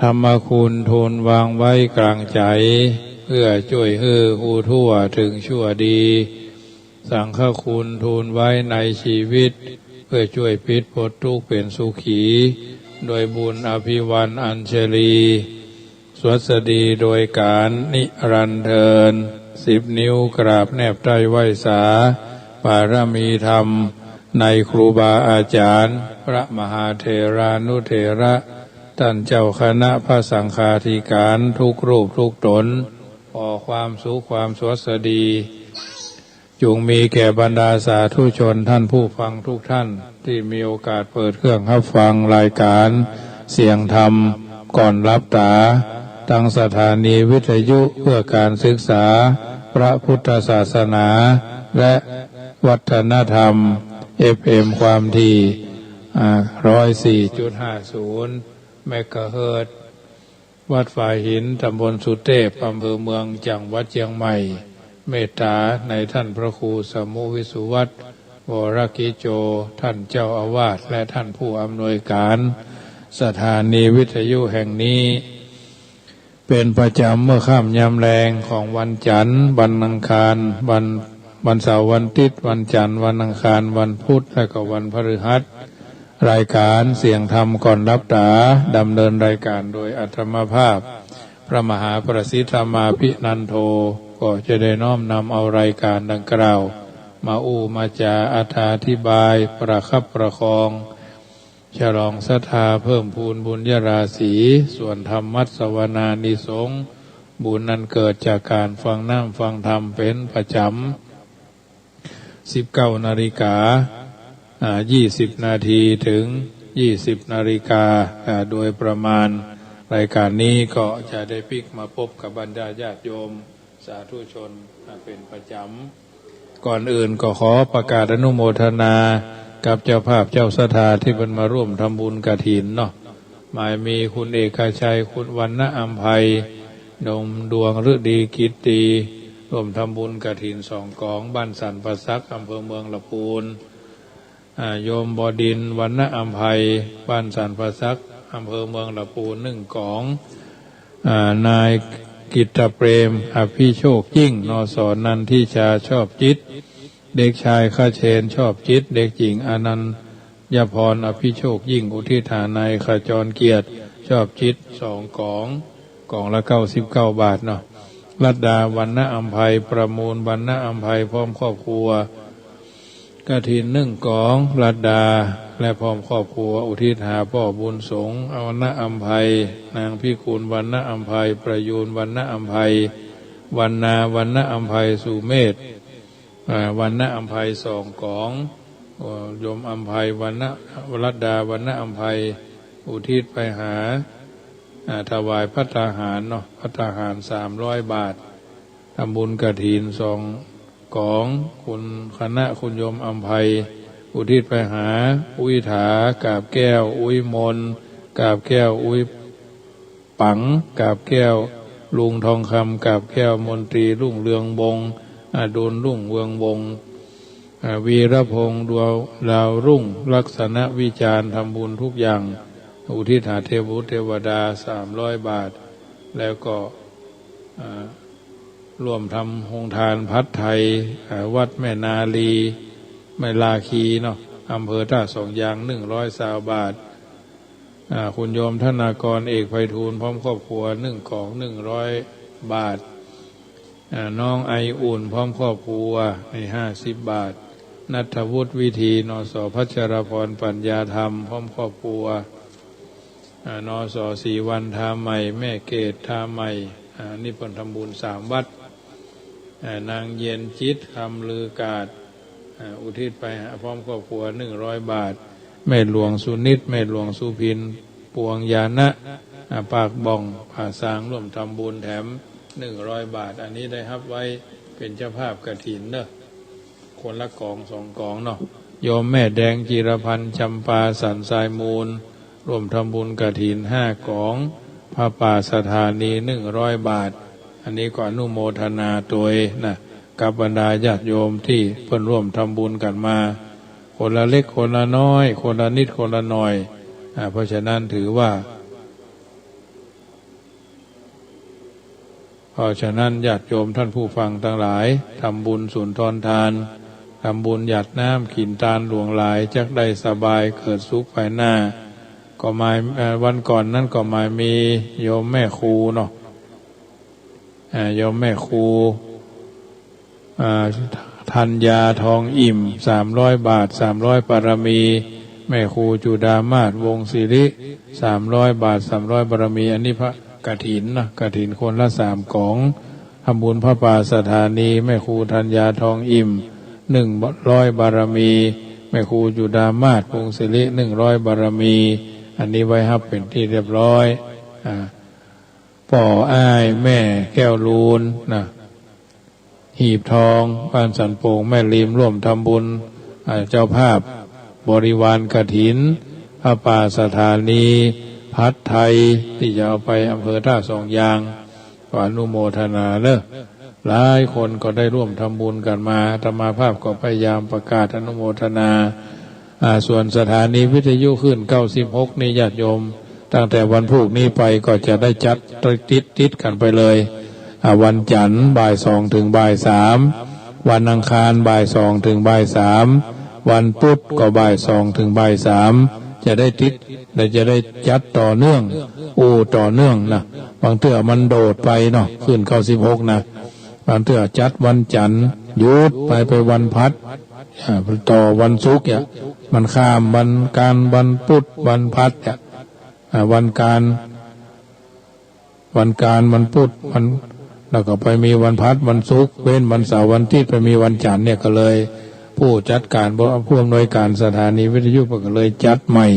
ธรรมคุณทูลวางไว้กลางใจเพื่อช่วยผู้ทั่วถึงชั่วดีสังฆคุณทูลไว้ในชีวิตเพื่อช่วยพิษพ้นทุกข์เป็นสุขีโดยบุญอภิวันอัญชลีสวัสดีโดยการนิรันดร์เทิน10 นิ้วกราบแนบใต้ไหว้สาบารมีธรรมในครูบาอาจารย์พระมหาเถรานุเถระท่านเจ้าคณะพระสังฆาธิการทุกรูปทุกตนขอความสุขความสวัสดีจงมีแก่บรรดาสาธุชนท่านผู้ฟังทุกท่านที่มีโอกาสเปิดเครื่องรับฟังรายการเสียงธรรมก่อนรับตาตั้งสถานีวิทยุเพื่อการศึกษาพระพุทธศาสนาและวัฒนธรรม FM ความถี่104.50 เมกะเฮิรตซ์วัดฝ่ายหินตำบลสุเทพอำเภอเมืองจังหวัดเชียงใหม่เมตตาในท่านพระครูสมุวิสุวัตรวรกิโจท่านเจ้าอาวาสและท่านผู้อำนวยการสถานีวิทยุแห่งนี้เป็นประจำเมื่อค่ำยามแรงของวันจันทร์วันอังคารวันเสาร์วันอาทิตย์วันจันทร์วันอังคารวันพุธและก็วันพฤหัสรายการเสียงธรรมก่อนรับตาดำเนินรายการโดยอัตมภาพพระมหาประสิทธามาภินันโทก็จะได้น้อมนำเอารายการดังกล่าวมามาจาอธิบายประคับประคองฉลองศรัทธาเพิ่มพูนบุญญาราศีส่วนธรรมัสวนานิสงส์บุญนั้นเกิดจากการฟังน้ำฟังธรรมเป็นประจำ19 นาฬิกา20 นาทีถึง20 นาฬิกาโดยประมาณรายการนี้ก็จะได้พลิกมาพบกับบรรดาญาติโยมสาธุชนเป็นประจำก่อนอื่นก็ขอประกาศอนุโมทนากับเจ้าภาพเจ้าศรัทธาที่เป็นมาร่วมทำบุญกฐินเนาะหมายมีคุณเอกชัยคุณวรรณอัมภัยดมดวงฤดีกิตติร่วมทำบุญกฐิน2 กองบ้านสันประซักอำเภอเมืองลำพูนโยมบดินทร์วรรณอัมภัยบ้านสันประซักอำเภอเมืองลำพูน1 กองนายกิตตเปรมอภิโชคยิ่งนสนันทิชาชอบจิตเด็กชายข้าเชนชอบจิตเด็กหญิงอนันยพรอภิโชคยิ่งอุทิศฐานนายขจรเกียรติชอบจิต2 กองละ99 บาทเนาะรัตดาวรรณอัมภัยประมูลวรรณอัมภัยพร้อมครอบครัวกฐิน1 กองรัตดาและพร้อมครอบครัวอุทิศหาพ่อบุญสงฆ์วรรณอัมภัยนางพิคูลวรรณอัมภัยประยูนวรรณอัมภัยวรรณาวรรณอัมภัยสุเมธวรรณอัมภัย2 กองโยมอัมภัยวรรณรัตดาวรรณอัมภัยอุทิศไปหาถวายภัตตาหารเนาะภัตตาหาร300 บาททำบุญกฐิน2 กองคุณคณะคุณโยมอัมภัยอุทิศไปหาอุ้ยถากาบแก้วอุ้ยมนกาบแก้วอุ้ยปังกาบแก้วลุงทองคำกาบแก้วมนตรีรุ่งเรืองวงศ์อดุลรุ่งเรืองวงศ์วีรพงษ์ดาวรุ่งลักษณะวิจารทำบุญทุกอย่างอุทิศหาเทวุเทวดา300 บาทแล้วก็ร่วมทำโรงทานพัดไทยวัดแม่นาลีแม่ลาคีเนาะอำเภอท่า2 ยาง120 บาทคุณโยมธนากรเอกไพฑูรย์พร้อมครอบครัว1 กอง100 บาทน้องไออุ่นพร้อมครอบครัวใน50 บาทณัฐวุฒิวิธีนส.พัชรพรปัญญาธรรมพร้อมครอบครัวนส.ศรีวันทาใหม่แม่เกตทาใหม่นี่ผลทำบุญ3 วัดนางเย็นจิตคำลือกาศอุทิศไปพร้อมครอบครัว100 บาทแม่หลวงสุนิตแม่หลวงสุพินปวงยานะปากบ่องผาสางร่วมทำบุญแถม100 บาทอันนี้ได้รับไว้เป็นเจ้าภาพกฐินเนอะคนละกอง2 กองเนาะโยมแม่แดงจิรพันธ์จำปาสันทรายมูลร่วมทำบุญกฐิน5 กองพระป่าสถานี100 บาทอันนี้ก็อนุโมทนาตัวนะกับบรรดาญาติโยมที่เพิ่นร่วมทำบุญกันมาคนละเล็กคนละน้อยคนละนิดคนละหน่อยเพราะฉะนั้นถือว่า เพราะฉะนั้นญาติโยมท่านผู้ฟังทั้งหลายทำบุญสุนทรทานทำบุญหยาดน้ำขินทานหลวงหลายจักได้สบายเกิดสุขภายหน้าก็มาวันก่อนนั้นก็มามีโยมแม่ครูเนาะโยมแม่ครูธัญญาทองอิ่ม300 บาท300ปารมีแม่ครูจุดามาศวงศ์ศิริ300 บาท300บารมีอันนี้พระกฐินนะกฐินคนละ3 กล่องทำบุญพระป่าสถานีแม่ครูธัญญาทองอิ่ม100บารมีแม่ครูจุดามาศวงศ์ศิริ100บารมีอันนี้ไว้ครับเป็นที่เรียบร้อยป่ออ้ายแม่แก้วลูนนะหีบทองบ้านสันโป่งแม่ริมร่วมทำบุญเจ้าภาพบริวารกฐินพระป่าสถานีพัดไทยที่จะเอาไปอำเภอท่าสองยางก็อนุโมทนาเด้อหลายคนก็ได้ร่วมทำบุญกันมาอาตมาภาพก็พยายามประกาศอนุโมทนาส่วนสถานีวิทยุขึ้น96นี่ญาติโยมตั้งแต่วันพุธนี้ไปก็จะได้จัดติดกันไปเลยวันจันทร์บ่าย2ถึงบ่าย3วันอังคารบ่าย2ถึงบ่าย3วันพุธก็บ่าย2ถึงบ่าย3จะได้ติดและจะได้จัดต่อเนื่องต่อเนื่องนะบางเทื่อมันโดดไปเนาะขึ้น96นะบางเทื่อจัดวันจันทร์หยุดไปวันพัดต่อวันศุกร์เนี่ยมันข้ามวันพุธวันพัดเนี่ยวันการวันพุธวันแล้วก็ไปมีวันพัดวันศุกร์เว้นวันเสาร์วันอาทิตย์ไปมีวันจันทร์เนี่ยก็เลยผู้จัดการผู้อำนวยการสถานีวิทยุก็เลยจัดใหม่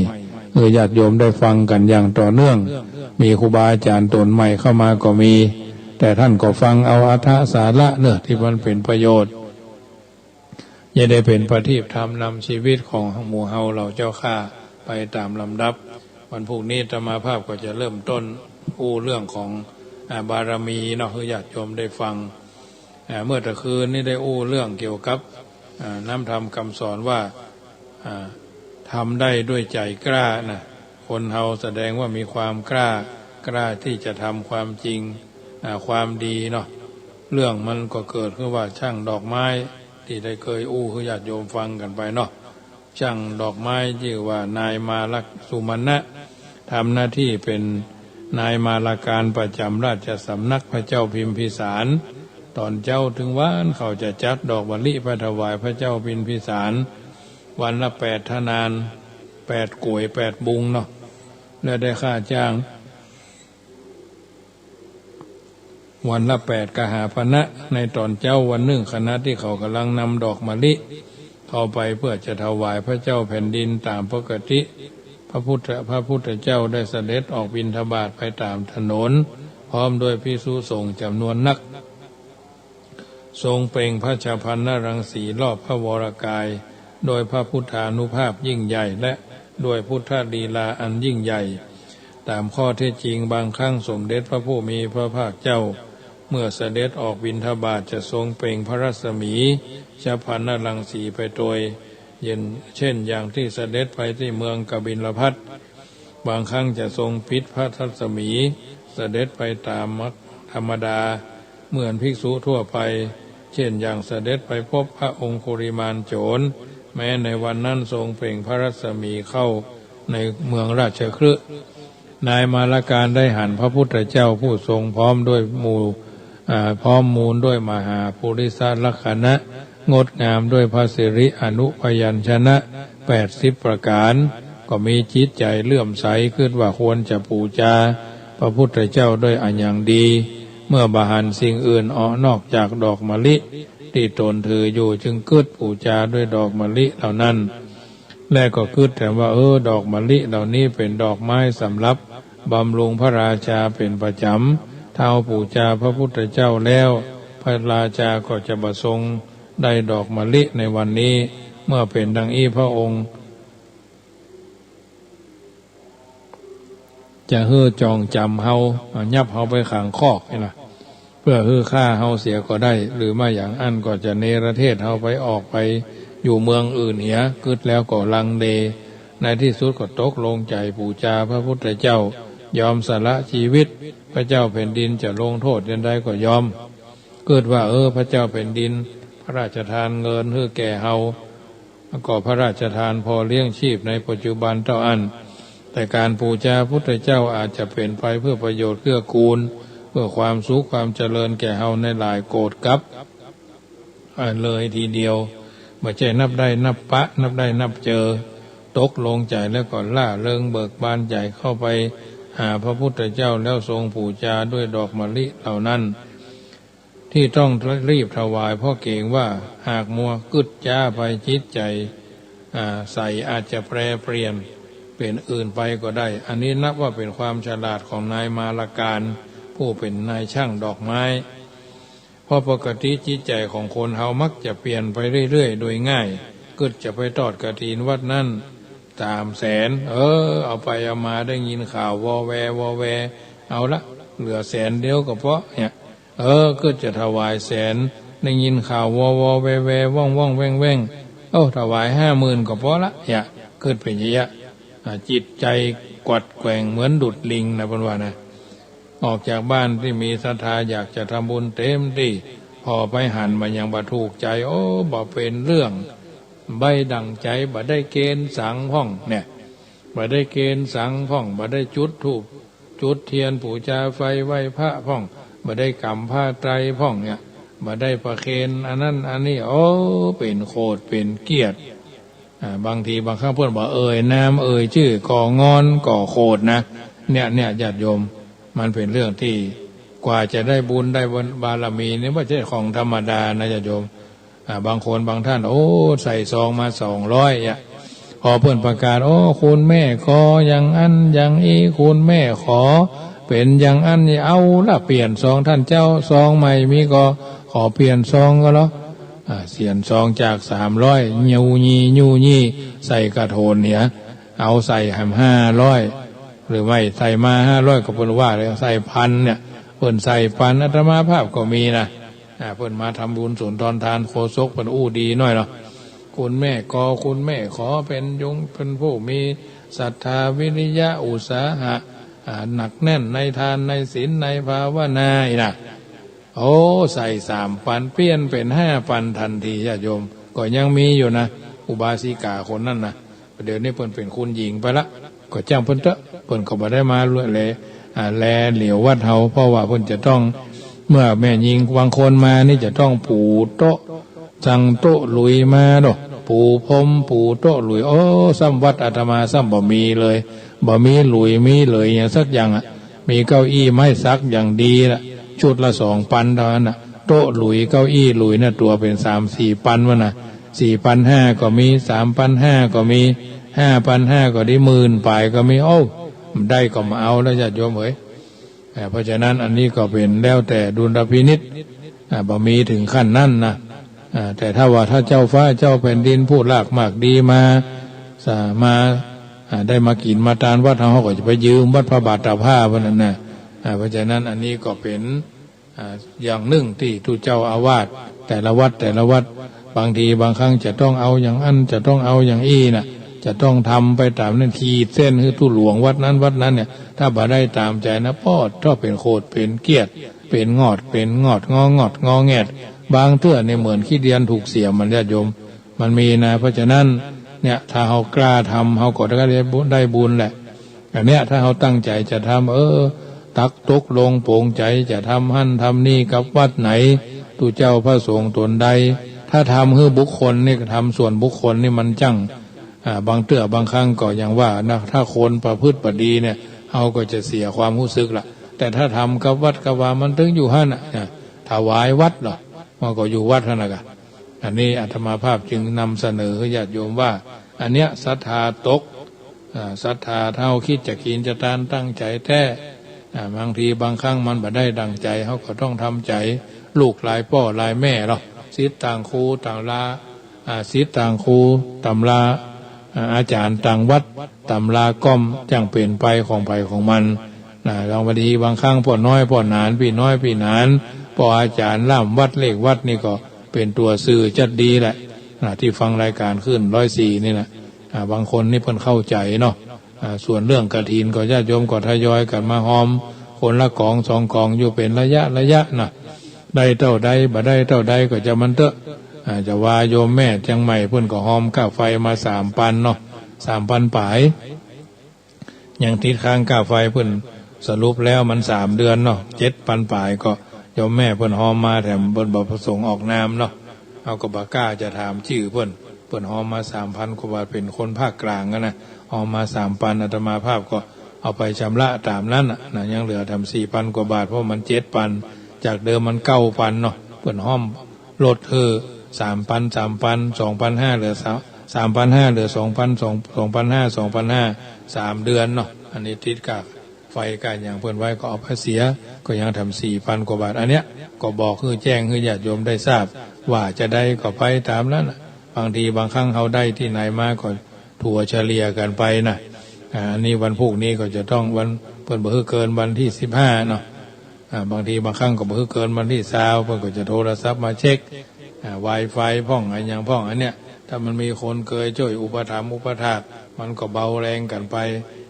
ญาติโยมได้ฟังกันอย่างต่อเนื่องมีครูบาอาจารย์ตนใหม่เข้ามาก็มีแต่ท่านก็ฟังเอาอรรถสาระเนื้อที่มันเป็นประโยชน์อย่าได้เป็นประทีปธรรมนำชีวิตของหมู่เฮาเราเจ้าข้าไปตามลำดับวันพรุ่งนี้อาตมาภาพก็จะเริ่มต้นเรื่องของบารมีเนาะให้ญาติโยมได้ฟังเมื่อตะคืนนี้ได้เรื่องเกี่ยวกับน้ำธรรมคำสอนว่าทำได้ด้วยใจกล้านะคนเฮาแสดงว่ามีความกล้าที่จะทำความจริงความดีเนาะเรื่องมันก็เกิดขึ้นว่าช่างดอกไม้ที่ได้เคยให้ญาติโยมฟังกันไปเนาะช่างดอกไม้ชื่อว่านายมาลักสุมาณะทำหน้าที่เป็นนายมาลาการประจำราชสำนักพระเจ้าพิมพิสารตอนเจ้าถึงวันเขาจะจัดดอกมะลิไปถวายพระเจ้าพิมพิสารวันละ8 ธนาน8 ก๋วย8 บุงเนาะและได้ค่าจ้างวันละ8 กหาพนะในตอนเจ้าวันหนึ่งคณะที่เขากำลังนำดอกมะลิเข้าไปเพื่อจะถวายพระเจ้าแผ่นดินตามปกติพระพุทธเจ้าได้เสด็จออกบิณฑบาตไปตามถนนพร้อมด้วยภิกษุสงฆ์จำนวนนักทรงเปล่งพระชาพันนรังสีรอบพระวรกายโดยพระพุทธานุภาพยิ่งใหญ่และด้วยพุทธลีลาอันยิ่งใหญ่ตามข้อเท็จจริงบางครั้งสมเด็จพระผู้มีพระภาคเจ้าเมื่อเสด็จออกบิณฑบาตจะทรงเปล่งพระรัศมีชาพันนรังสีไปโดยเช่นอย่างที่เสด็จไปที่เมืองกบิลพัสบางครั้งจะทรงพิษพระรัศมีเสด็จไปตามธรรมดาเหมือนภิกษุทั่วไปเช่นอย่างเสด็จไปพบพระองคุริมานโจรแม้ในวันนั้นทรงเปล่งพระรัศมีเข้าในเมืองราชคฤห์นายมาลาการได้หันพระพุทธเจ้าผู้ทรงพร้อมด้วยมูลด้วยมหาภูริสลักษณะงดงามด้วยพระสิริอนุพยัญชนะ80 ประการก็มีจิตใจเลื่อมใสขึ้นว่าควรจะบูชาพระพุทธเจ้าด้วยอันอย่างดีเมื่อบาหันสิ่งอื่นนอกจากดอกมะลิที่ตนถืออยู่จึงกึศบูชาด้วยดอกมะลิเหล่านั้นและก็กึศแต่ว่าดอกมะลิเหล่านี้เป็นดอกไม้สำหรับบำรุงพระราชาเป็นประจำเท้าบูชาพระพุทธเจ้าแล้วพระราชาก็จะประสงค์ได้ดอกมะลิในวันนี้เมื่อเป็นดังอี้พระองค์จะจองจำเฮายับเฮาไปขังคอกนี่ล่ะเพื่อฆ่าเฮาเสียก็ได้หรือไม่อย่างอันก็จะเนรเทศเฮาไปออกไปอยู่เมืองอื่นเหียกึดแล้วก็ลังเลในที่สุดก็ตกลงใจบูชาพระพุทธเจ้า ยอมสละชีวิตพระเจ้าแผ่นดินจะลงโทษยังไงก็ยอมเกิดว่าพระเจ้าแผ่นดินพระราชทานเงินให้แก่เฮาก็พระราชทานพอเลี้ยงชีพในปัจจุบันเท่าอันแต่การบูชาพุทธเจ้าอาจจะเป็นไปเพื่อประโยชน์เกื้อกูลเพื่อความสุขความเจริญแก่เฮาในหลายโกฏกับเลยทีเดียวไม่ใช่นับได้นับปะนับได้นับเจอตกลงใจแล้วก็ล่าเริงเบิกบานใจเข้าไปหาพระพุทธเจ้าแล้วทรงบูชาด้วยดอกมะลิเหล่านั้นที่ต้องรีบถวายเพราะเกรงว่าหากมัวกึดจ้าไปจิตใจใส่อาจจะแปรเปลี่ยนเป็นอื่นไปก็ได้อันนี้นับว่าเป็นความฉลาดของนายมาลการผู้เป็นนายช่างดอกไม้เพราะปกติจิตใจของคนเฮามักจะเปลี่ยนไปเรื่อยๆโดยง่ายกึดจะไปทอดกฐินวัดนั้น300,000เอาไปเอามาได้ยินข่าววอแวเอาละเหลือ100,000เดียวก็เพราะเนี่ยก็จะถวาย100,000ได้ยินข่าววอแวว่องแว่งถวาย50,000ก็พอละอย่าเกิดเป็นอย่างนี้จิตใจกวัดแกว่งเหมือนดุจลิงนะเพิ่นว่านะออกจากบ้านที่มีศรัทธาอยากจะทำบุญเต็มที่พอไปหันมายังบ่ถูกใจบ่เป็นเรื่องใบดังใจบ่ได้เกณฑ์สังพ่องเนี่ยบ่ได้เกณฑ์สังพ่องบ่ได้จุดธูปจุดเทียนบูชาไฟไหว้พระพ่องบ่ได้กำผ้าไตรพ่องเนี่ยบ่ได้ประเคนอันนั้นอันนี้เป็นโคตรเป็นเกียรติบางทีบางครั้งเพื่อนบอกนามชื่อก่องอนก่อโคตรนะเนี่ยญาติโยมมันเป็นเรื่องที่กว่าจะได้บุญได้บารมีนี่ไม่ใช่ของธรรมดานะญาติโยมบางคนบางท่านใส่ซองมา200พอเพื่อนประกาศคุณแม่ขออย่างอันอย่างอีคุณแม่ขอเป็นอย่างอันนี่เอาละเปลี่ยนซองท่านเจ้าซองใหม่มีก็ขอเปลี่ยนซองก็แล้วเสียนซองจาก300ยูยี่ใส่กระโถนเนี่ยเอาใส่500หรือไม่ใส่มา500ก็เพิ่นว่าเลยใส่1,000เนี่ยเพิ่นใส่1,000อาตมาภาพก็มีนะเพิ่นมาทำบุญสุนทรทานโคศกเพิ่นดีหน่อยเนาะคุณแม่คุณแม่ขอเป็นผู้มีศรัทธาวิริยะอุตสาหะหนักแน่นในทานในศีลในภาวนานะใส่3,000เปลี่ยนเป็น5,000ทันทีญาติโยมก็ยังมีอยู่นะอุบาสิกาคนนั้นนะเดี๋ยวนี้เพิ่นเป็นคุณหญิงไปละก็จ้างเพิ่นเถอะเพิ่นก็บ่ได้มาแลเหลียววัดเฮาเพราะว่าเพิ่นจะต้องเมื่อแม่หญิงบางคนมานี่จะต้องปูโต๊ะจังโต๊ะลุยมาดอกปูพรมปูโต๊ะลุยซ้ำวัดอาตมาซ้ำบ่มีเลยบ่มีลุยมีเลยอย่างสักอย่างมีเก้าอี้ไม้ซักอย่างดีละชุดละ2,000เท่านั้นโต๊ะหลุยเก้าอี้หลุยตัวเป็น 3-4 พันวะนะ 4,500 ก็มี 3,500 ก็มี 5,500 ก็ได้10,000ปลายก็มีได้ก็มาเอาแล้วญาติโยมเพราะฉะนั้นอันนี้ก็เป็นแล้วแต่ดุลพินิจบ่มีถึงขั้นนั้นนะแต่ถ้าว่าถ้าเจ้าฟ้าเจ้าแผ่นดินผู้ลากมากดีมาได้มากินมาทานวัดเขาก็จะไปยืมวัดพระบาทตาผ้าวันนั้นนะเพราะฉะนั้นอันนี้ก็เป็นอย่างหนึ่งที่ทุเจ้าอาวาสแต่ละวัดบางทีบางครั้งจะต้องเอาอย่างอันจะต้องเอาอย่างนะจะต้องทำไปตามนั้นขีดเส้นคือตู้หลวงวัดนั้นเนี่ยถ้าบ่ได้ตามใจนะพ่อถ้าเป็นโคตรเป็นเกียรติเป็นงอดงอแงดบางเทื่อเนี่ยเหมือนขี้เดียนถูกเสียมันญาติโยมมันมีนะเพราะฉะนั้นเนี่ยถ้าเรากล้าทำเราก็ได้บุญแหละอันเนี้ยถ้าเราตั้งใจจะทำตักตกลงโปร่งใจจะทำหั่นทำนี่กับวัดไหนตู้เจ้าพระสงฆ์ตนใดถ้าทำให้บุคคลนี่ทำส่วนบุคคลนี่มันจังบางเตื้อบางครั้งก็อย่างว่านะถ้าคนประพฤติปดีเนี่ยเขาก็จะเสียความรู้สึกละแต่ถ้าทำกับวัดกับว่ามันถึงอยู่หั่นถวายวัดหรอมันก็อยู่วัดหั่นน่ะอันนี้อาตมาภาพจึงนำเสนอให้ญาติโยมว่าอันเนี้ยศรัทธาตกศรัทธาเท่าคิดจะกินจะทานตั้งใจแท้บางทีบางครั้งมันบ่ได้ดังใจเขาก็ต้องทำใจลูกหลายพ่อหลายแม่หรอกศิษย์ต่างครูต่างลาศิษย์ต่างครูตำราอาจารย์ต่างวัดตำราก้อมจังเปลี่ยนไปของไปของมันบางวันทีบางครั้งพ่อน้อยพ่อหนานพี่น้อยพี่หนานพ่ออาจารย์ล่ามวัดเลขวัดนี่ก็เป็นตัวสื่อจัดดีแหละที่ฟังรายการขึ้น104นี่นะบางคนนี่เพิ่นเข้าใจเนาะ ส่วนเรื่องกฐินก็ญาติโยมก็ทยอยกันมาหอมคนละกองสองกองอยู่เป็นระยะนะได้เท่าใดบ่ได้เท่าใดก็จะมันเถอะจะว่าโยมแม่เชียงใหม่เพิ่นก็หอมค่าไฟมา3,000เนาะ3,000ปลายยังติดค้างค่าไฟเพิ่นสรุปแล้วมัน3 เดือนเนาะ7,000ปลายก็โยมแม่เพิ่นหอมมาแถมเพิ่นบ่ประสงค์ออกนามเนาะเอาก็บ่กล้าจะถามชื่อเพิ่นหอมมา 3,000 กว่าบาทเป็นคนภาคกลางนะหอมมา 3,000 อาตมาภาพก็เอาไปชำระตามนั้นนะยังเหลือทำ 4,000 กว่าบาทเพราะมัน 7,000 จากเดิมมัน 9,000 เนาะเพิ่นหอมลด3,000 2,500 เหลือ 3,500 เหลือ 2,500 2,500 3 เดือนเนาะอันนี้ติดกากไฟกันอย่างเพิ่นไว้ก็เอาไปเสียก็ยังทำ 4,000 กว่าบาทอันเนี้ยก็บอกคือแจ้งคือญาติโยมได้ทราบว่าจะได้ก็ไปตามนั้นบางทีบางครั้งเขาได้ที่ไหนมาก็ถั่วเฉลี่ยกันไปนะอันนี้วันพรุ่งนี้ก็จะต้องวันเพิ่นบ่คือเกินวันที่15เนาะบางทีบางครั้งก็บ่คือเกินวันที่20เพิ่นก็จะโทรศัพท์มาเช็คWi-Fi พ่องอะไรอย่างพ่องอันเนี้ยถ้ามันมีคนเคยช่วยอุปถัมภ์อุปถากมันก็เบาแรงกันไป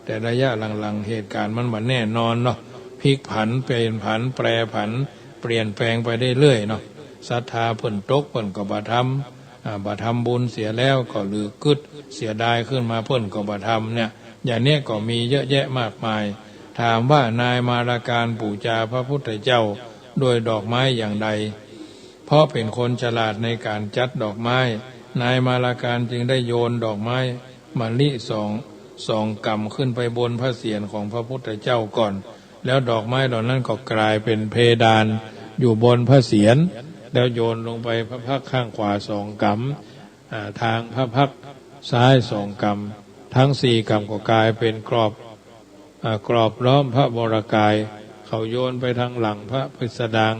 แต่ระยะหลังๆเหตุการณ์มันบ่แน่นอนเนาะพลิกผันเปลี่ยนผันแปรผันเปลี่ยนแปลงไปได้เรื่อยเนาะศรัทธาเพิ่นตกเพิ่นก็บ่ทำบุญเสียแล้วก็ลือกึดเสียดายขึ้นมาเพิ่นก็บ่ทำเนี่ยอย่างนี้ก็มีเยอะแยะมากมายถามว่านายมาราการบูชาพระพุทธเจ้าด้วยดอกไม้อย่างใดเพราะเป็นคนฉลาดในการจัดดอกไม้นายมาราการจึงได้โยนดอกไม้มะลิสองกำขึ้นไปบนพระเศียรของพระพุทธเจ้าก่อนแล้วดอกไม้เหล่านั้นก็กลายเป็นเพดานอยู่บนพระเศียรแล้วโยนลงไปพระพักข้างขวา2 กำทางพระพักซ้าย2 กำทั้ง4 กำก็กลายเป็นกรอบล้อมพระวรกายเขาโยนไปทางหลังพระพิสดาง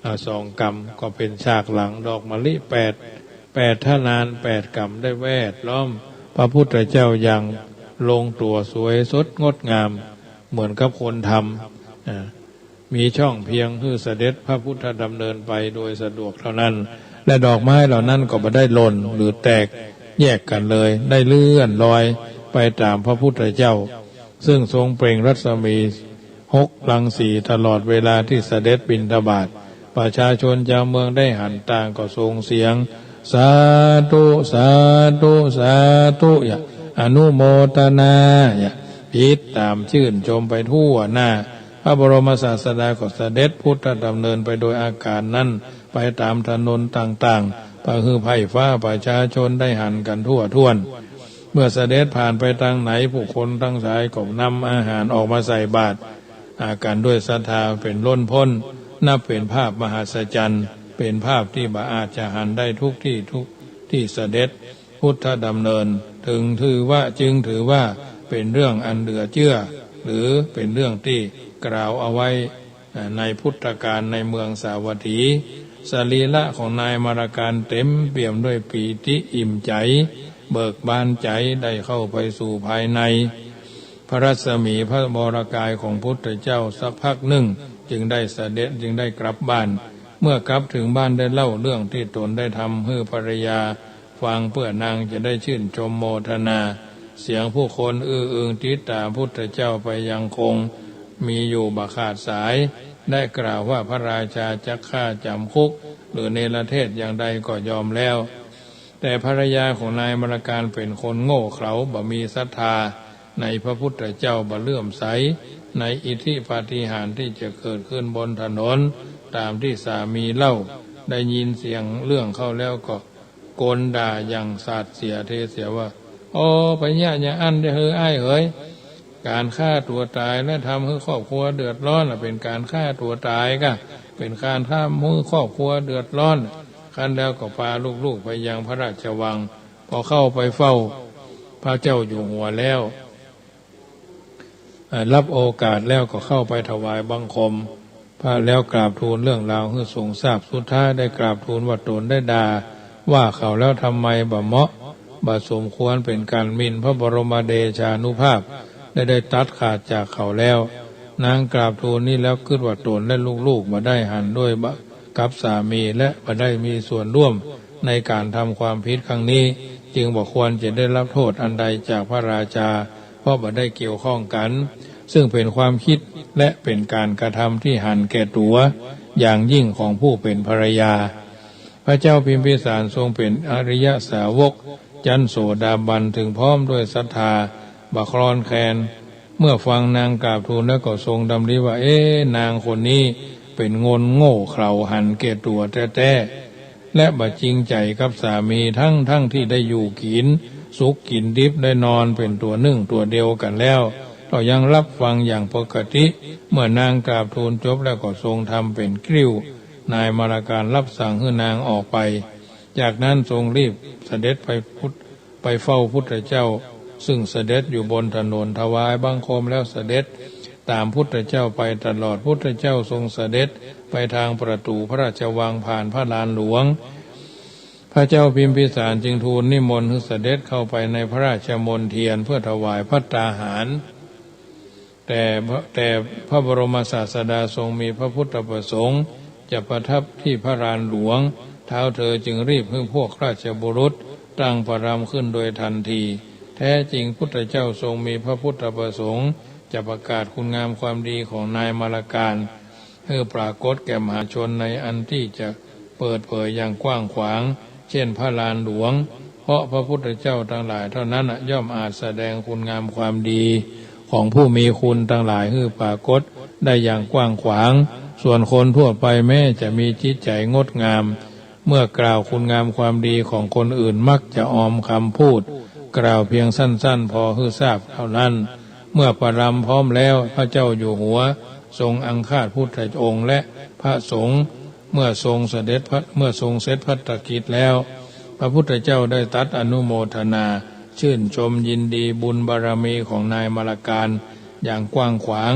2 กำก็เป็นฉากหลังดอกมะลิ8ท่านาน8 กำได้แวดล้อมพระพุทธเจ้าอย่างลงตัวสวยสดงดงามเหมือนกับคนทำมีช่องเพียงเพื่อเสด็จพระพุทธดำเนินไปโดยสะดวกเท่านั้นและดอกไม้เหล่านั้นก็ไม่ได้หล่นหรือแตกแยกกันเลยได้เลื่อนลอยไปตามพระพุทธเจ้าซึ่งทรงเปล่งรัศมี6 รังสีตลอดเวลาที่เสด็จบิณฑบาตประชาชนชาวเมืองได้หันต่างก็ทรงเสียงสาธุสาธุสาธุอนุโมทนาพิษตามชื่นชมไปทั่วหน้าพระบรมศาสดาก็เสด็จพุทธดำเนินไปโดยอาการนั้นไปตามถนนต่างๆพระฮือไผ่ฟ้าประชาชนได้หันกันทั่วท่วนเมื่อเสด็จผ่านไปทางไหนผู้คนทั้งหลายก็นำอาหารออกมาใส่บาตรอาการด้วยศรัทธาเป็นล้นพ้นนับเป็นภาพมหัศจรรย์เป็นภาพที่บ่อาจจะหันได้ทุกที่เสด็จพุทธดำเนินจึงถือว่าเป็นเรื่องอันเหลือเชื่อหรือเป็นเรื่องที่กล่าวเอาไว้ในพุทธกาลในเมืองสาวัตถีสรีระของนายมาราการเต็มเปี่ยมด้วยปีติอิ่มใจเบิกบานใจได้เข้าไปสู่ภายในพระรัศมีพระวรกายของพุทธเจ้าสักพักหนึ่งจึงได้เสด็จจึงได้กลับบ้านเมื่อกลับถึงบ้านได้เล่าเรื่องที่ตนได้ทำให้ภรรยาฟังเพื่อนางจะได้ชื่นชมโมทนาเสียงผู้คนอื้ออึงติดตามพุทธเจ้าไปยังคงมีอยู่บ่ขาดสายได้กล่าวว่าพระราชาจะฆ่าจำคุกหรือเนรเทศอย่างใดก็ยอมแล้วแต่ภรรยาของนายมรการเป็นคนโง่เขลาบ่มีศรัทธาในพระพุทธเจ้าบ่เลื่อมใสในอิทธิปาฏิหาริย์ที่จะเกิดขึ้นบนถนนตามที่สามีเล่าได้ยินเสียงเรื่องเข้าแล้วก็โกนด่าอย่างสาดเสียเทเสียว่าโอ้ไปเนี่ยอย่าอันได้เฮ้ยอ้ายเฮ้ยการฆ่าตัวตายและทำให้ครอบครัวเดือดร้อนเป็นการฆ่าตัวตายก็เป็นการทำให้ครอบครัวเดือดร้อนคันแล้วก็พาลูกๆไปยังพระราชวังพอเข้าไปเฝ้าพระเจ้าอยู่หัวแล้วรับโอกาสแล้วก็เข้าไปถวายบังคมพระแล้วกราบทูลเรื่องราวให้ทรงทราบสุดท้ายได้กราบทูลว่าตนได้ด่าว่าเขาแล้วทำไมบ่เหมาะบ่สมควรเป็นการหมิ่นพระบรมเดชานุภาพได้ตัดขาดจากเขาแล้วนางกราบทูลนี้แล้วคิดว่าตนและลูกๆมาได้หันด้วยกับสามีและมาได้มีส่วนร่วมในการทำความผิดครั้งนี้จึงบอกควรจะได้รับโทษอันใดจากพระราชา ราะบ่ได้เกี่ยวข้องกันซึ่งเป็นความคิดและเป็นการกระทำที่หันแก่ตัวอย่างยิ่งของผู้เป็นภรรยาพระเจ้าพิมพิสารทรงเป็นอริยสาวกจันโสดาบันถึงพร้อมด้วยศรัทธาบักคลอนแคลนเมื่อฟังนางกราบทูลแล้วก็ทรงดำริว่านางคนนี้เป็นงนโง่เขลาหันแก่ตัวแท้ๆและบ่จริงใจกับสามีทั้งที่ได้อยู่กินสุขกินดิบได้นอนเป็นตัวหนึ่งตัวเดียวกันแล้วเรายังรับฟังอย่างปกติเมื่อนางกราบทูลจบแล้วก็ทรงทำเป็นกริ้วนายมารการรับสั่งให้นางออกไปจากนั้นทรงรีบเสด็จไปเฝ้าพุทธเจ้าซึ่งเสด็จอยู่บนถนนถวายบังคมแล้วเสด็จตามพุทธเจ้าไปตลอดพุทธเจ้าทรงเสด็จไปทางประตูพระราชวังผ่านพระลานหลวงพระเจ้าพิมพิสารจึงทูลนิมนต์ให้เสด็จเข้าไปในพระราชมณฑลเพื่อถวายภัตตาหารแต่พระบรมศาสดาทรงมีพระพุทธประสงค์จะประทับที่พระลานหลวงเท้าเธอจึงรีบให้พวกราชบุรุษตั้งประรำขึ้นโดยทันทีแท้จริงพุทธเจ้าทรงมีพระพุทธประสงค์จะประกาศคุณงามความดีของนายมารการให้ปรากฏแก่มหาชนในอันที่จะเปิดเผยอย่างกว้างขวางเช่นพระลานหลวงเพราะพระพุทธเจ้าทั้งหลายเท่านั้นย่อมอาจแสดงคุณงามความดีของผู้มีคุณทั้งหลายให้ปรากฏได้อย่างกว้างขวางส่วนคนทั่วไปแม้จะมีจิตใจงดงามเมื่อกล่าวคุณงามความดีของคนอื่นมักจะออมคำพูดกล่าวเพียงสั้นๆพอให้ทราบเท่านั้นเมื่อประรำพร้อมแล้วพระเจ้าอยู่หัวทรงอังคาดพุทธองค์และพระสงฆ์เมื่อทรงเสร็จภัตกิจแล้วพระพุทธเจ้าได้ตรัสอนุโมทนาชื่นชมยินดีบุญบารมีของนายมารการอย่างกว้างขวาง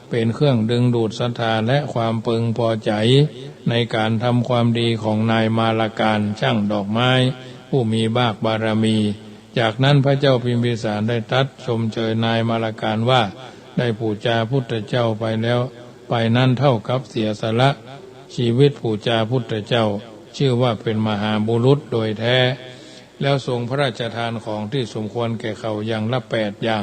เป็นเครื่องดึงดูดศรัทธาและความพึงพอใจในการทำความดีของนายมารการช่างดอกไม้ผู้มีบารมีจากนั้นพระเจ้าพิมพิสารได้ตรัสชมเชยนายมารการว่าได้บูชาพุทธเจ้าไปแล้วไปนั่นเท่ากับเสียสละชีวิตบูชาพุทธเจ้าชื่อว่าเป็นมหาบุรุษโดยแท้แล้วทรงพระราชทานของที่สมควรแก่เขาอย่างละ8อย่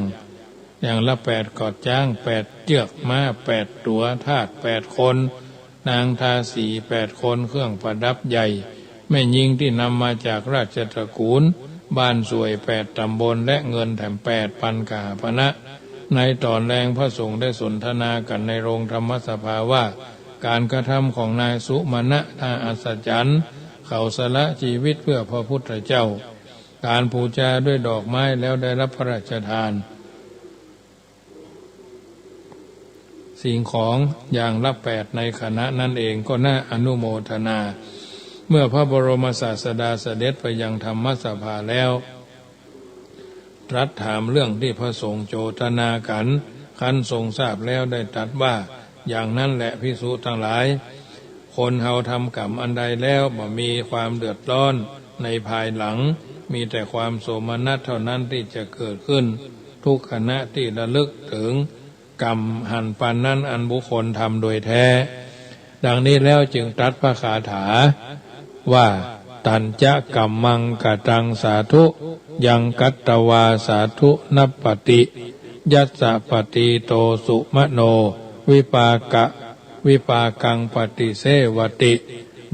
างละ8กอดจ้าง8เชือกม้า8ตัวทาส8คนนางทาสี8คนเครื่องประดับใหญ่แม่หญิงที่นำมาจากราชตระกูลบ้านสวย8ตำบลและเงินแถม8,000กหาปณะในตอนแรงพระสงฆ์ได้สนทนากันในโรงธรรมสภาว่าการกระทำของนายสุมาณะน่าอัศจรรย์เขาสละชีวิตเพื่อพระพุทธเจ้าการบูชาด้วยดอกไม้แล้วได้รับพระราชทานสิ่งของอย่างละ8ในคณะนั่นเองก็น่าอนุโมทนาเมื่อพระบรมศาสดาเสด็จไปยังธรรมสภาแล้วตรัสถามเรื่องที่พระสงฆ์โจทนากันคันทรงทราบแล้วได้ตรัสว่าอย่างนั้นแหละภิกษุทั้งหลายคนเฮาทำกรรมอันใดแล้วบ่มีความเดือดร้อนในภายหลังมีแต่ความโสมนัสเท่านั้นที่จะเกิดขึ้นทุกขณะที่ระลึกถึงกรรมหันปันนั้นอันบุคคลทำโดยแท้ดังนี้แล้วจึงตรัสพระคาถาว่าตัญจะกัมมังกตังสาธุยังกัตตวาสาธุนัปปติยัสสะปฏิโตสุมโนวิปากังปฏิเสวติ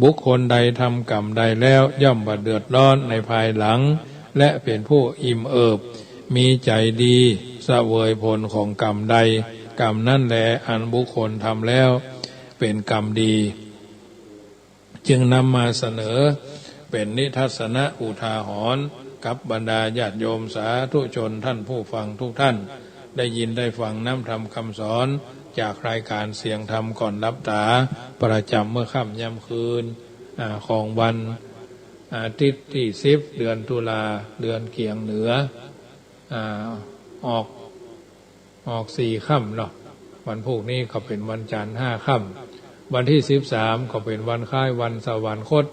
บุคคลใดทำกรรมใดแล้วย่อมบ่เดือดร้อนในภายหลังและเป็นผู้อิ่มเอิบมีใจดีเสวยผลของกรรมใดกรรมนั่นแหละอันบุคคลทำแล้วเป็นกรรมดีจึงนำมาเสนอเป็นนิทัศนะอุทาหรณ์กับบรรดาญาติโยมสาธุชนท่านผู้ฟังทุกท่านได้ยินได้ฟังน้ำธรรมคำสอนจากรายการเสียงธรรมก่อนรับตาประจำเมื่อค่ำยามคืนของวันอาทิตย์ที่10เดือนตุลาเดือนเกียงเหนือออก4ค่ำเนาะวันพรุ่งนี้ก็เป็นวันจันทร์5ค่ำวันที่13ก็เป็นวันคล้ายวันสวรรคต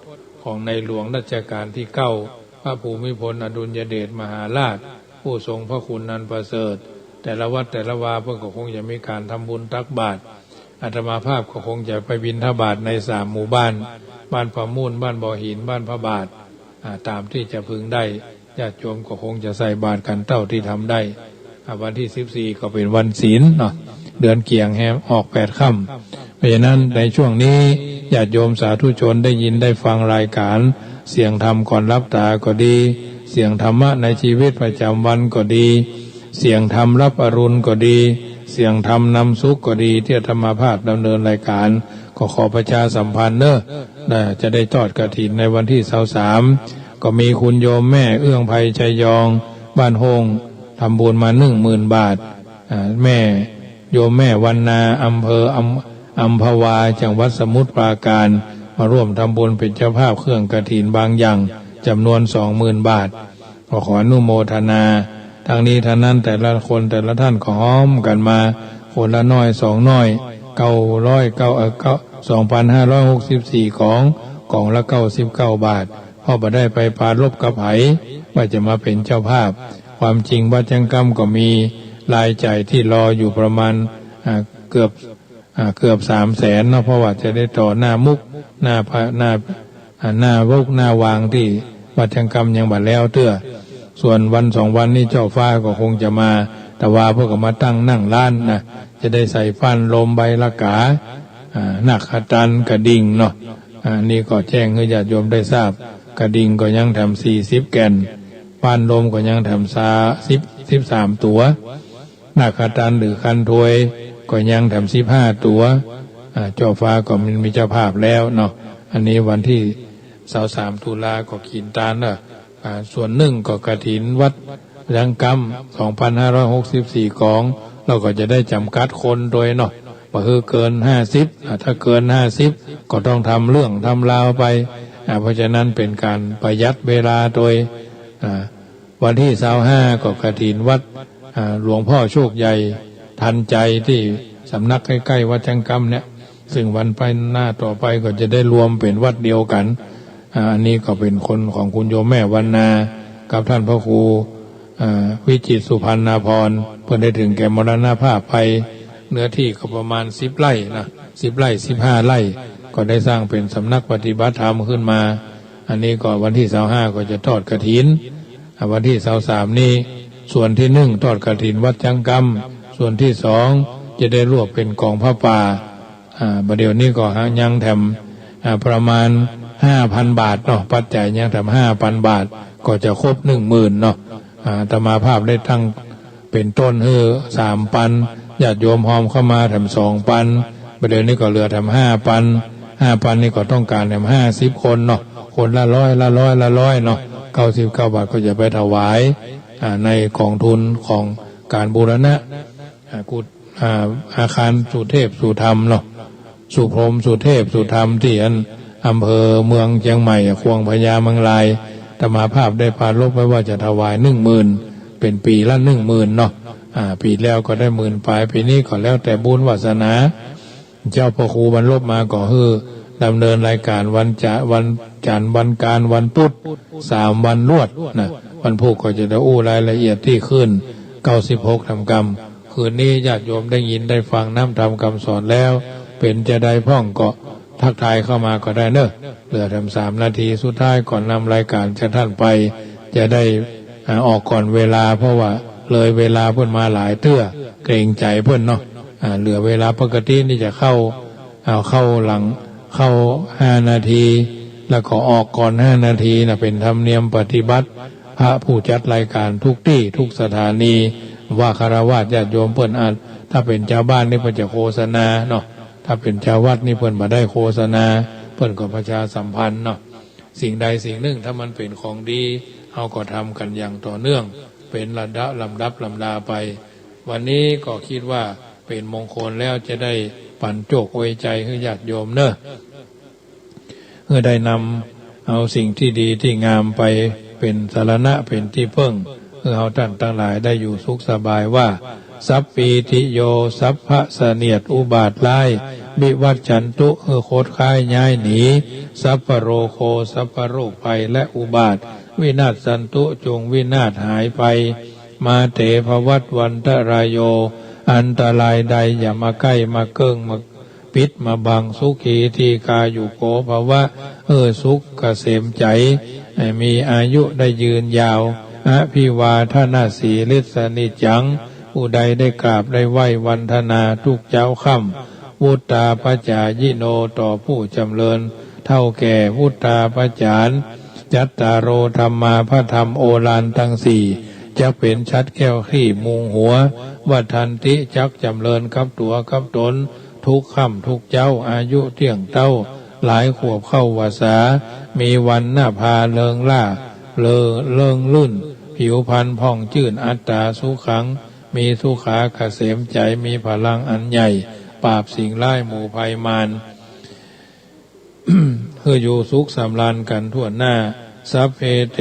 ของในหลวงรัชกาลที่9พระภูมิพลอดุลยเดชมหาราชผู้ทรงพระคุณนันประเสริฐแต่ละวัดแต่ละวาเพื่อก็คงจะมีการทำบุญตักบาตรอาตมาภาพก็คงจะไปบิณฑบาตใน3หมู่บ้านบ้านพระมูลบ้านบ่อหินบ้านพระบาทตามที่จะพึงได้ญาติโยมก็คงจะใส่บาตรกันเท่าที่ทำได้ วันที่14ก็เป็นวันศีลเนาะเดือนเกี่ยงแฮมออก8 ค่ำเพราะฉะนั้นในช่วงนี้ญาติโยมสาธุชนได้ยินได้ฟังรายการเสียงธรรมก่อนรับตาก็ดีเสียงธรรมะในชีวิตประจำวันก็ดีเสียงธรรมรับอรุณก็ดีเสียงธรรมนำสุขก็ดีที่ธรรมภาพดำเนินรายการก็ขอประชาสัมพันธ์จะได้ทอดกฐินในวันที่23ก็มีคุณโยมแม่เอื้องไพชัยยองบ้านโฮงทำบุญมา10,000 บาทแม่โยมแม่วันนาอำเภออัมพวาจังหวัดสมุทรปราการมาร่วมทำบุญเป็นเจ้าภาพเครื่องกฐินบางอย่างจำนวน20,000 บาทขออนุโมทนาทั้งนี้ทั้งนั้นแต่ละคนแต่ละท่านขอห้อมกันมาคนละน้อย2 น้อย2,564 ของละ99 บาทพ่อบ่ได้ไปปาลบกับไผว่าจะมาเป็นเจ้าภาพความจริงวัดจังกรรมก็มีรายจ่ายที่รออยู่ประมาณเกือบ300,000เนาะเพราะว่าจะได้ต่อหน้ามุกหน้าวกหน้าวางที่วัดจังกรรมยังบัดแล้วเตื้อส่วนวัน2 วันนี้เจ้าฟ้าก็คงจะมาแต่ว่าพวกก็มาตั้งนั่งร้านนะจะได้ใส่ฟันลมใบละกานักขตันกระดิ่งเนาะนี่ก็แจ้งให้ญาติโยมได้ทราบกระดิ่งก็ยังทำ40 แก่นฟันลมก็ยังทำ13 ตัวนักขตันหรือคันถวยก็ยังทำ15 ตัวเจ้าฟ้าก็มีเจ้าภาพแล้วเนาะอันนี้วันที่23 ตุลาก็ขีนตาลนะส่วนหนึ่งก็กฐินวัดจังกรรม2,564 ของเราก็จะได้จำกัดคนโดยเนาะว่าคือเกิน50ถ้าเกิน50ก็ต้องทำเรื่องทำราวไปเพราะฉะนั้นเป็นการประหยัดเวลาโดยวันที่25ก็กฐินวัดหลวงพ่อโชคใหญ่ทันใจที่สำนักใกล้ๆวัดจังกรรมเนี่ยซึ่งวันไปหน้าต่อไปก็จะได้รวมเป็นวัดเดียวกันอันนี้ก็เป็นคนของคุณโยมแม่วันนากับท่านพระครูวิจิตรสุพรรณพรเพื่อได้ถึงแก่มรณภาพไปเนื้อที่ก็ประมาณ10 ไร่นะ10 ไร่15 ไร่ก็ได้สร้างเป็นสำนักปฏิบัติธรรมขึ้นมาอันนี้ก็วันที่25ก็จะทอดกฐินวันที่23นี้ส่วนที่1ทอดกฐินวัดจังกรรมส่วนที่2จะได้รวบเป็นกองผ้าป่าประเดี๋ยวนี้ก็ยังแถมประมาณ5,000 บาทเนาะปัจจัยยังทำ5,000 บาทก็จะครบ 10,000 เนาะธรรมาภาพได้ตั้งเป็นต้น3,000ญาติโยมหอมเข้ามาทำ2,000ประเดี๋ยวนี้ก็เหลือทำ5,000นี่ก็ต้องการทำ50 คนเนาะคนละ100เนาะ99 บาทก็จะไปถวายในกองทุนของการบูรณะอาคารสุเทพสุธรรมเนาะสุพรหมสุเทพสุธรรมที่อำเภอเมืองเชียงใหม่ควงพญาเมืองลายธรรมาภาพได้พาลบไว้ว่าจะถวาย10,000เป็นปีละ10,000เนาะปีแล้วก็ได้10,000ปลายปีนี้ก็แล้วแต่บุญวาสนาเจ้าพ่อครูบรรลบมาก็คือดำเนินรายการวันจันทร์วันการวันพุธ3 วันรวดนะวันพุธก็จะได้รายละเอียดที่ขึ้น96ทำกรรมคืนนี้ญาติโยมได้ยินได้ฟังน้ำทำคำสอนแล้วเป็นจะได้พ่องก็ทักทายเข้ามาก็ได้เนอะเหลือทำ3 นาทีสุดท้ายก่อนนำรายการจากท่านไปจะได้ออกก่อนเวลาเพราะว่าเลยเวลาเพิ่นมาหลายเตื้อเกรงใจเพิ่นเนาะเหลือเวลาปกตินี่จะเข้าหลังเข้า5 นาทีแล้วก็ออกก่อน5 นาทีนะเป็นธรรมเนียมปฏิบัติพระผู้จัดรายการทุกที่ทุกสถานีว่าคฤหัสถ์ญาติโยมเพิ่นถ้าเป็นชาวบ้านนี่เพิ่นจะโฆษณาเนาะถ้าเป็นชาววัดนี่เพิ่นบ่ได้โฆษณาเพิ่นก็ประชาสัมพันธ์เนาะสิ่งใดสิ่งหนึ่งถ้ามันเป็นของดีเฮาก็ทำกันอย่างต่อเนื่องเป็นลำดับลำดาไปวันนี้ก็คิดว่าเป็นมงคลแล้วจะได้ปั่นโจกไว้ใจให้ญาติโยมเนอะเพื่อได้นำเอาสิ่งที่ดีที่งามไปเป็นสรณะเป็นที่พึ่งเพื่อเอาท่านทั้งหลายได้อยู่สุขสบายว่าสัพปีติโยสัพพะเสนียดอุบาทไล่บิวัจจันตุโคตรคายย้ายหนีสัพพโรโคสัพพโรคภัยและอุบาทวินาศสันตุจงวินาศหายไปมาเตภวัตวันตรายโยอันตรายใดอย่ามาใกล้มาเกิ้งมาปิดมาบังสุขีทีกาอยู่โกภาวะสุขเกษมใจมีอายุได้ยืนยาวอภิวาทนาสีลิสนิจัง ผู้ใดได้กราบได้ไหว้วันธนาทุกเจ้าค่ำวุตตาปัจจายิโนต่อผู้จำเริญเท่าแก่วุตตาปัจจานจัตตารโอธรรมาพระธรรมโอฬารทั้งสี่จะเป็นชัดแก้วขี้มุงหัววัฏันติจักจำเริญกับตัวกับตนทุกค่ำทุกเจ้าอายุเที่ยงเต้าหลายขวบเข้าวาสามีวันหน้าพาเลิงล่าเลิงลื่นผิวพรรณผ่องจื่นอัตตาสุขังมีสุขาเกษมใจมีพลังอันใหญ่ปราบสิ่งร้ายหมู่ภัยมาร เพื่ออยู่สุขสำราญกันทั่วหน้าสัพเพเต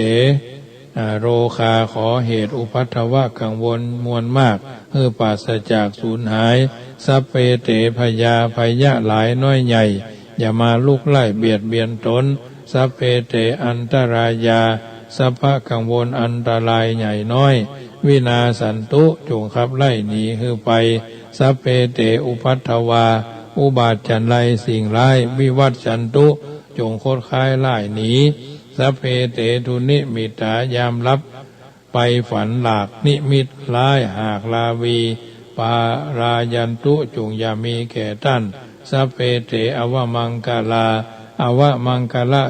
โรคาขอเหตุอุปัฏฐวะกังวลมวลมากเพื่อปราศจากสูญหายสัพเพเตพยาพยะหลายน้อยใหญ่อย่ามาลุกไล่เบียดเบียนตนสัพเพเตอันตรายาสัพพะกังวลอันตรายใหญ่น้อยวินาสันตุจงขับไล่หนีคือไปสัพเพเตอุปัฏฐวาอุบาทจันไรสิ่งร้ายวิวัตจันตุจงโคตรคายไล่หนีสัพเพเตทุนิมิตายามรับไปฝันหลากนิมิตร้ายหากลาวีปารายันตุจงอย่ามีแก่ท่านสัพเพเตอวมังกาลาอวมังกาลา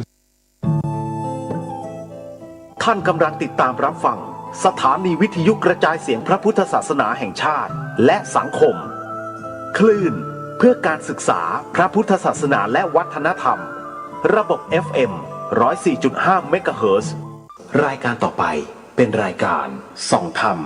ท่านกำลังติดตามรับฟังสถานีวิทยุกระจายเสียงพระพุทธศาสนาแห่งชาติและสังคมคลื่นเพื่อการศึกษาพระพุทธศาสนาและวัฒนธรรมระบบ FM 104.5 เมกะเฮิรตซ์รายการต่อไปเป็นรายการส่องธรรม